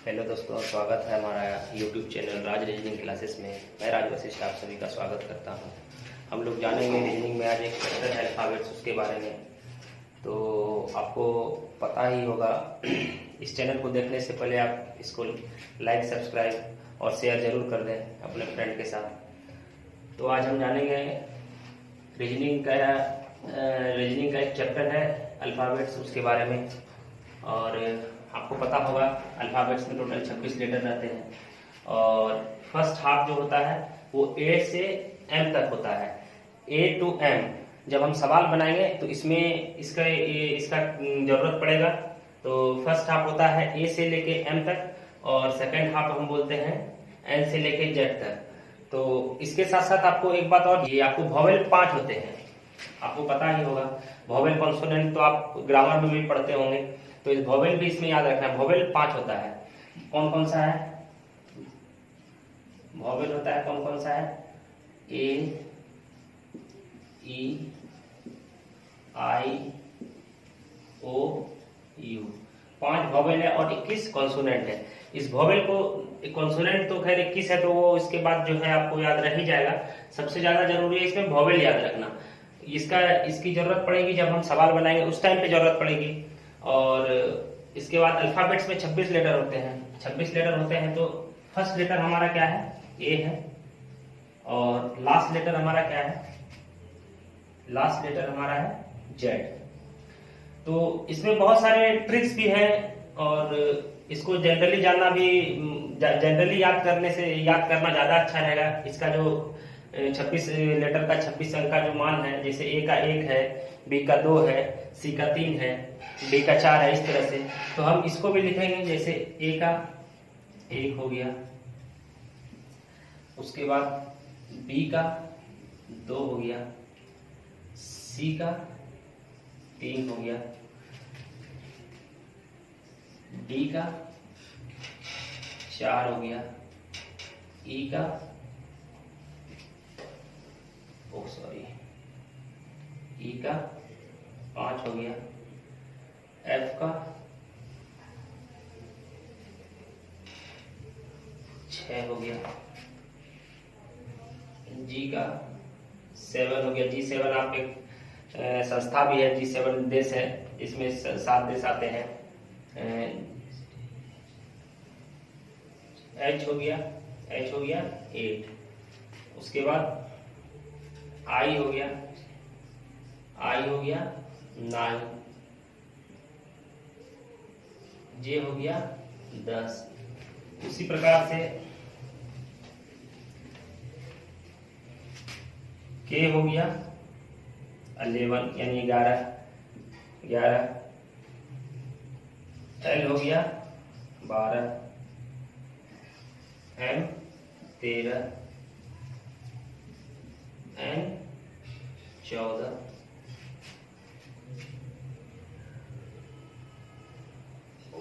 Hello दोस्तों, स्वागत है हमारा यूट्यूब चैनल राज रीजनिंग क्लासेस में। मैं राज वशिष्ठ आप सभी का स्वागत करता हूं। हम लोग जानेंगे रीजनिंग में आज एक चैप्टर है अल्फ़ाबेट्स, उसके बारे में। तो आपको पता ही होगा, इस चैनल को देखने से पहले आप इसको लाइक, सब्सक्राइब और शेयर ज़रूर कर दें अपने फ्रेंड के साथ। तो आज हम जानेंगे रीजनिंग का एक चैप्टर है अल्फ़ाबेट्स, उसके बारे में। और आपको पता होगा अल्फ़ाबेट्स में टोटल 26 लेटर रहते हैं और फर्स्ट हाफ जो होता है वो ए से एम तक होता है, ए टू एम। जब हम सवाल बनाएंगे तो इसमें इसका जरूरत पड़ेगा। तो फर्स्ट हाफ होता है ए से लेके एम तक और सेकंड हाफ हम बोलते हैं एन से लेके जेड तक। तो इसके साथ साथ आपको एक बात और, ये आपको वॉवेल 5 होते हैं, आपको पता ही होगा। वॉवेल कॉन्सोनेंट तो आप ग्रामर में भी पढ़ते होंगे, तो इस वॉवेल भी इसमें याद रखना है। वॉवेल 5 होता है। कौन कौन सा है वॉवेल होता है? कौन कौन सा है? ए, ई, आई, ओ, यू। 5 वॉवेल है और 21 कॉन्सोनेंट है। इस वॉवेल को, कॉन्सोनेंट तो खैर 21 है, तो वो इसके बाद जो है आपको याद रह ही जाएगा। सबसे ज्यादा जरूरी है इसमें वॉवेल याद रखना। इसकी जरूरत पड़ेगी जब हम सवाल बनाएंगे, उस टाइम पे जरूरत पड़ेगी। और इसके बाद अल्फाबेट्स में 26 लेटर होते हैं। 26 लेटर होते हैं तो फर्स्ट लेटर हमारा क्या है? ए है। और लास्ट लेटर हमारा क्या है? लास्ट लेटर हमारा है जेड। तो इसमें बहुत सारे ट्रिक्स भी हैं और इसको जनरली जानना भी, जनरली याद करना ज्यादा अच्छा रहेगा। इसका जो 26 लेटर का 26 अंक का जो मान है, जैसे ए का 1 है, बी का 2 है, सी का 3 है, डी का 4 है, इस तरह से। तो हम इसको भी लिखेंगे, जैसे ए का 1 हो गया, उसके बाद बी का 2 हो गया, सी का 3 हो गया, डी का 4 हो गया, ई का ई का 5 हो गया, एफ का 6 हो गया, जी का 7 हो गया। G7 आप एक संस्था भी है, G7 देश है, इसमें 7 देश आते हैं। H हो गया 8। उसके बाद I हो गया 9, जे हो गया 10। उसी प्रकार से के हो गया 11 यानी 11। एल हो गया 12, एम 13, एन 14,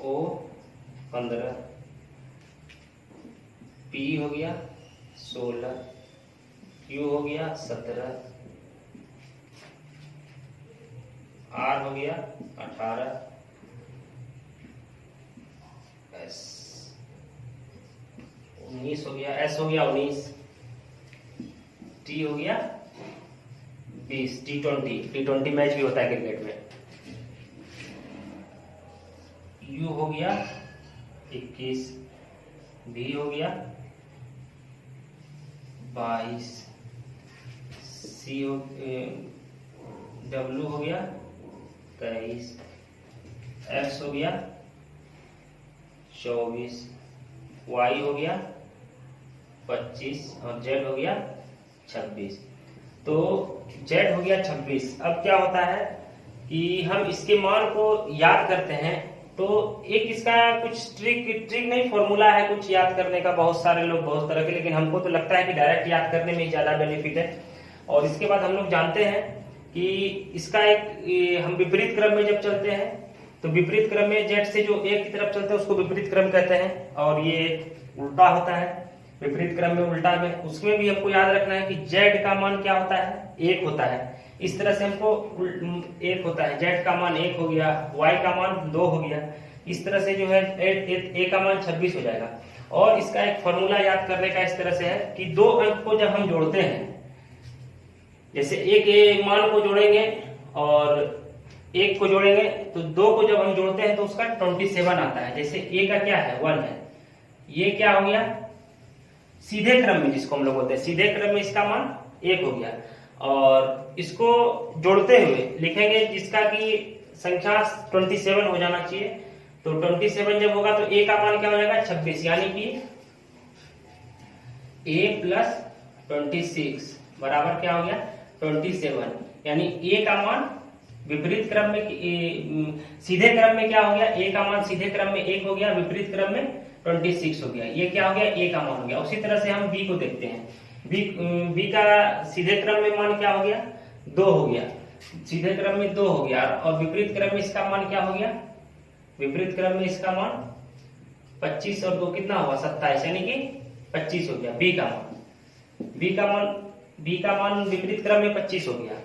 ओ 15, पी हो गया 16, क्यू हो गया 17, आर हो गया 18, एस 19 हो गया, एस हो गया 19, टी हो गया 20। T20 मैच भी होता है क्रिकेट में। यू हो गया 21, भी हो गया 22, सी हो डब्ल्यू हो गया 23, एक्स हो गया 24, वाई हो गया 25 और जेड हो गया 26। तो जेड हो गया 26। अब क्या होता है कि हम इसके मान को याद करते हैं, तो एक इसका कुछ ट्रिक नहीं, फॉर्मूला है कुछ याद करने का। बहुत सारे लोग बहुत तरह के, लेकिन हमको तो लगता है कि डायरेक्ट याद करने में ही ज्यादा बेनिफिट है। और इसके बाद हम लोग जानते हैं कि इसका हम विपरीत क्रम में जब चलते हैं, तो विपरीत क्रम में जेड से जो एक की तरफ चलते हैं उसको विपरीत क्रम कहते हैं। और ये उल्टा होता है, विपरीत क्रम में उल्टा में, उसमें भी हमको याद रखना है कि जेड का मान क्या होता है? 1 होता है। इस तरह से हमको 1 होता है, जेड का मान 1 हो गया, वाई का मान 2 हो गया। इस तरह से जो है ए का मान 26 हो जाएगा। और इसका एक फॉर्मूला याद करने का इस तरह से है कि दो अंक को जब हम जोड़ते हैं, जैसे एक मान को जोड़ेंगे और एक को जोड़ेंगे, तो दो को जब हम जोड़ते हैं तो उसका 27 आता है। जैसे ए का क्या है 1 है, ये क्या हो गया सीधे क्रम में, जिसको हम लोग बोलते हैं सीधे क्रम में इसका मान 1 हो गया। और इसको जोड़ते हुए लिखेंगे जिसका की संख्या 27 हो जाना चाहिए। तो 27 जब होगा तो ए का मान क्या हो जाएगा 26, यानी कि a प्लस 26 बराबर क्या हो गया 27, यानी a का मान विपरीत क्रम में सीधे क्रम में क्या हो गया, a का मान सीधे क्रम में 1 हो गया, विपरीत क्रम में 26 हो गया। ये क्या हो गया a का मान हो गया। उसी तरह से हम b को देखते हैं, b का सीधे क्रम में मान क्या हो गया 2 हो गया, सीधे क्रम में 2 हो गया, और विपरीत क्रम में इसका मान क्या हो गया, विपरीत क्रम में इसका मान 25 और 2 कितना हुआ 27, यानी कि 25 हो गया b का मान विपरीत क्रम में 25 हो गया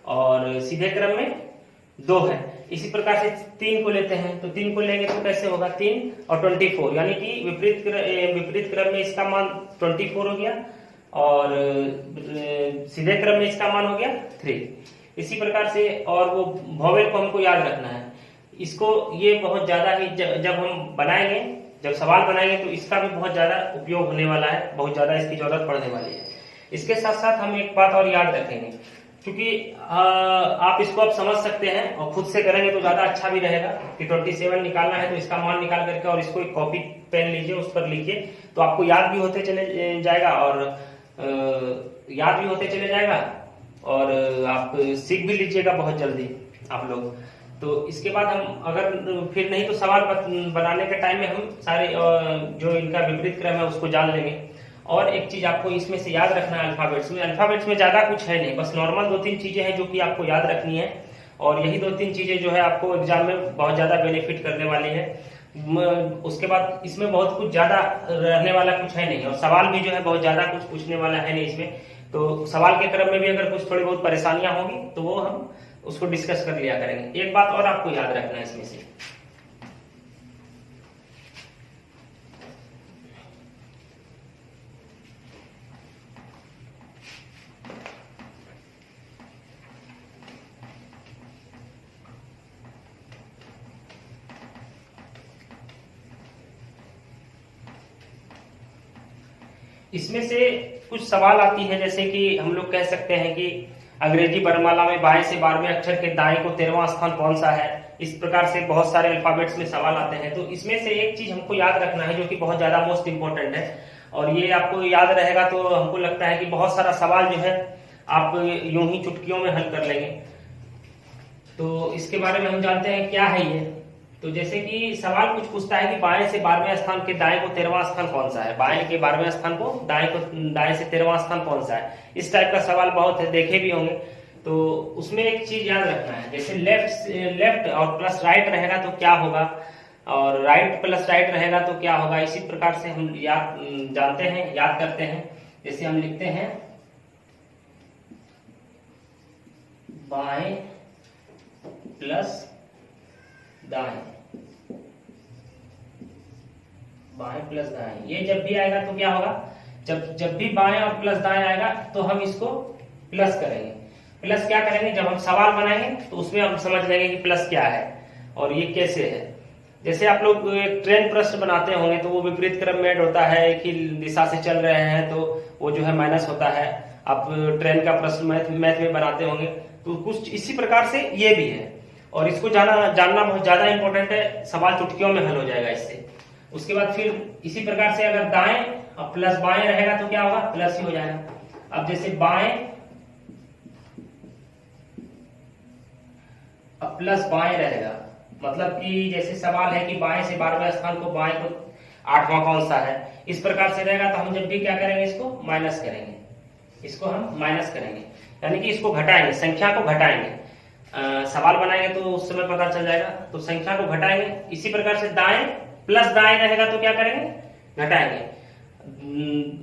और सीधे क्रम में 2 है। इसी प्रकार से 3 को लेते हैं, तो 3 को लेंगे तो कैसे होगा 3 और 24, यानी कि विपरीत क्रम में इसका मान 24 हो गया और सीधे क्रम में इसका मान हो गया 3। इसी प्रकार से, और वो वोवेल को हमको याद रखना है, इसको ये बहुत ज्यादा ही जब हम बनाएंगे, जब सवाल बनाएंगे तो इसका भी बहुत ज्यादा उपयोग होने वाला है, बहुत ज्यादा इसकी जरूरत पड़ने वाली है। इसके साथ साथ हम एक बात और याद रखेंगे, क्योंकि आप इसको अब समझ सकते हैं और खुद से करेंगे तो ज्यादा अच्छा भी रहेगा कि 27 निकालना है तो इसका मान निकाल करके और इसको एक कॉपी पेन लीजिए, उस पर लिखिए, तो आपको याद भी होते चले जाएगा और और आप सीख भी लीजिएगा बहुत जल्दी आप लोग। तो इसके बाद हम अगर फिर नहीं तो सवाल बनाने के टाइम में हम सारे जो इनका विपरीत क्रम है उसको जान लेंगे। और एक चीज आपको इसमें से याद रखना है, अल्फाबेट्स में ज्यादा कुछ है नहीं, बस नॉर्मल 2-3 चीजें हैं जो कि आपको याद रखनी है, और यही 2-3 चीजें जो है आपको एग्जाम में बहुत ज्यादा बेनिफिट करने वाली है। उसके बाद इसमें बहुत कुछ ज्यादा रहने वाला कुछ है नहीं, और सवाल भी जो है बहुत ज्यादा कुछ पूछने वाला है नहीं इसमें। तो सवाल के क्रम में भी अगर कुछ थोड़ी बहुत परेशानियां होंगी तो वो हम उसको डिस्कस कर लिया करेंगे। एक बात और आपको याद रखना है इसमें से, इसमें से कुछ सवाल आती है, जैसे कि हम लोग कह सकते हैं कि अंग्रेजी वर्णमाला में बाएं से 12वें अक्षर के दाएं को 13वां स्थान कौन सा है। इस प्रकार से बहुत सारे अल्फाबेट्स में सवाल आते हैं। तो इसमें से एक चीज हमको याद रखना है जो कि बहुत ज्यादा मोस्ट इंपोर्टेंट है, और ये आपको याद रहेगा तो हमको लगता है कि बहुत सारा सवाल जो है आप यूं ही चुटकियों में हल कर लेंगे। तो इसके बारे में हम जानते हैं क्या है ये। तो जैसे कि सवाल कुछ पूछता है कि बाएं से 12वें स्थान के दाएं को 13वां स्थान कौन सा है, बाएं के 12वें स्थान को दाएं से 13वां स्थान कौन सा है। इस टाइप का सवाल बहुत है, देखे भी होंगे। तो उसमें एक चीज याद रखना है, जैसे लेफ्ट और प्लस राइट रहेगा तो क्या होगा, और राइट प्लस राइट रहेगा तो क्या होगा। इसी प्रकार से हम याद करते हैं। जैसे हम लिखते हैं बाएं प्लस दाएं, बाएं प्लस दाएं, ये जब भी आएगा तो क्या होगा, जब भी बाएं और प्लस दाएं आएगा तो हम इसको प्लस करेंगे। प्लस क्या करेंगे, जब हम सवाल बनाएंगे तो उसमें हम समझ लेंगे कि प्लस क्या है और ये कैसे है। जैसे आप लोग एक ट्रेन प्रश्न बनाते होंगे तो वो विपरीत क्रम में होता है, एक ही दिशा से चल रहे हैं तो वो जो है माइनस होता है। आप ट्रेन का प्रश्न मैथ में बनाते होंगे तो कुछ इसी प्रकार से ये भी है, और इसको जानना बहुत ज्यादा इंपॉर्टेंट है। सवाल चुटकियों में हल हो जाएगा इससे। उसके बाद फिर इसी प्रकार से अगर दाएं और प्लस बाएं रहेगा तो क्या होगा, प्लस ही हो जाएगा। अब जैसे बाएं अब प्लस बाएं रहेगा, मतलब कि जैसे सवाल है कि बाएं से 12वें स्थान को बाएं को 8वां कौन सा है। इस प्रकार से रहेगा तो हम जब भी क्या करेंगे, इसको माइनस करेंगे, इसको हम माइनस करेंगे, यानी कि इसको घटाएंगे, संख्या को घटाएंगे। सवाल बनाएंगे तो उस समय पता चल जाएगा, तो संख्या को घटाएंगे। इसी प्रकार से दाएं प्लस दाएं रहेगा तो क्या करेंगे, घटाएंगे।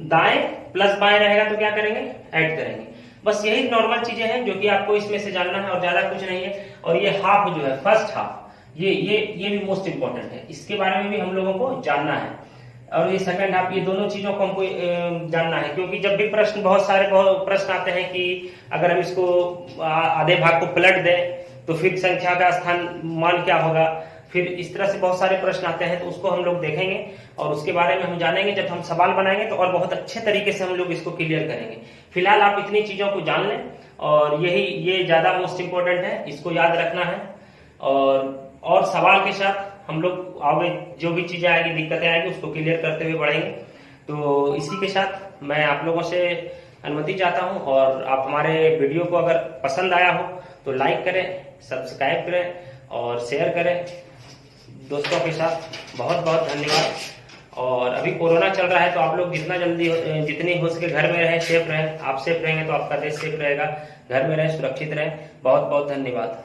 दाएं प्लस बाएं रहेगा तो क्या करेंगे, ऐड करेंगे। बस यही नॉर्मल चीजें हैं जो कि आपको इसमें से जानना है और ज्यादा कुछ नहीं है। और ये हाफ जो है, फर्स्ट हाफ, ये भी मोस्ट इम्पोर्टेंट है, इसके बारे में भी हम लोगों को जानना है। और ये सेकंड हाफ, ये दोनों चीजों को हमको जानना है, क्योंकि जब भी बहुत सारे प्रश्न आते हैं कि अगर हम इसको आधे भाग को पलट दें तो फिर संख्या का स्थान मान क्या होगा, फिर इस तरह से बहुत सारे प्रश्न आते हैं, तो उसको हम लोग देखेंगे और उसके बारे में हम जानेंगे। जब हम सवाल बनाएंगे तो और बहुत अच्छे तरीके से हम लोग इसको क्लियर करेंगे। फिलहाल आप इतनी चीजों को जान लें और ये ज्यादा मोस्ट इम्पोर्टेंट है, इसको याद रखना है। और सवाल के साथ हम लोग आगे जो भी चीजें आएगी, दिक्कतें आएगी, उसको क्लियर करते हुए बढ़ेंगे। तो इसी के साथ मैं आप लोगों से अनुमति चाहता हूं, और आप हमारे वीडियो को अगर पसंद आया हो तो लाइक करें, सब्सक्राइब करें और शेयर करें दोस्तों के साथ। बहुत बहुत धन्यवाद। और अभी कोरोना चल रहा है, तो आप लोग जितनी हो सके घर में रहें, सेफ रहें। आप सेफ रहेंगे तो आपका देश सेफ रहेगा। घर में रहें, सुरक्षित रहें। बहुत बहुत धन्यवाद।